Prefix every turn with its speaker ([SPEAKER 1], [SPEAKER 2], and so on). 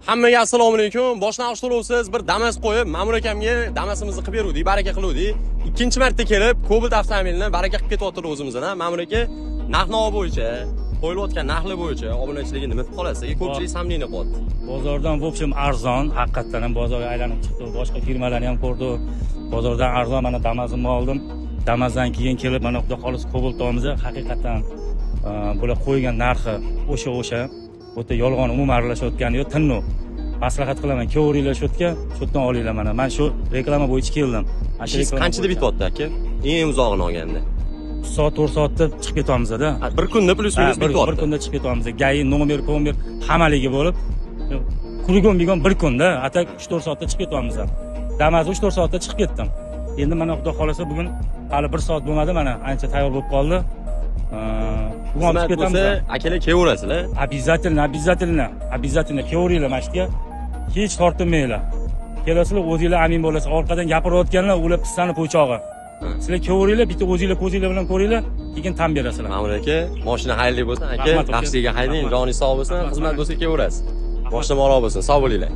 [SPEAKER 1] Hammaga assalomu alaykum. Boshdan oshtiruvsiz bir Damas qo'yib, Ma'mur akamga Damasimizni qilib beruvdik, baraka qiluvdik. Ikkinchi marta kelib, Cobalt avtomobilni baraka qilib ketyapti o'zimizdan. Ma'mur aka narx-navo bo'yicha, qo'yilayotgan narxlar bo'yicha obunachiligini nima qilib qolasiz? Ko'pchilik samlini qilyapti.
[SPEAKER 2] Bozordan в общем arzon, haqiqatan ham bozorga aylanib chiqdi. Boshqa firmalarni ham ko'rdi. Bozordan arzon, mana Damas'imni oldim. Damas'dan keyin kelib, mana xudo xolis Cobalt olamiz. Haqiqatan bular qo'ygan narxi o'sha o'ta yolg'on umuman aralashayotgani yo'q, tinnu. Maslahat qilaman, kevaringlar shu yerdan olinglar mana. Men shu reklama bo'yicha keldim.
[SPEAKER 1] Siz qanchada bityapti aka? Eng uzog'ini olganda.
[SPEAKER 2] 3 soat 4 soatda chiqib ketamizda.
[SPEAKER 1] Bir kunda plyus-minus bityapti.
[SPEAKER 2] Bir kunda chiqib ketamiz. Gai, nomer hammaligi bo'lib, kurgon bir kunda, atak 3-4 soatda chiqib ketamiz. Damas 3-4 soatda chiqib ketdim. Endi mana xudo xolasa bugun hali 1 soat bo'lmadi, mana ancha tayyor bo'lib qoldi. Bugun olib ketamiz.
[SPEAKER 1] Akalar keverasizlar.
[SPEAKER 2] Обязательно keveringlar mana shu yerga. Hech tortinmanglar. Kelasizlar, o'zingizlar amin bo'lasiz. Orqadan gapirayotganlar ular pissani po'chog'i. Sizlar keveringlar, bitta o'zingizlar ko'zinglar bilan ko'ringlar, keyin tan berasizlar.
[SPEAKER 1] Ma'mur aka, mashina xayrli bo'lsin aka. Taksiga haydang, joningiz sog' bo'lsin, xizmat bo'lsa keverasiz. Mashina ma'lum bo'lsin, sog' bo'linglar.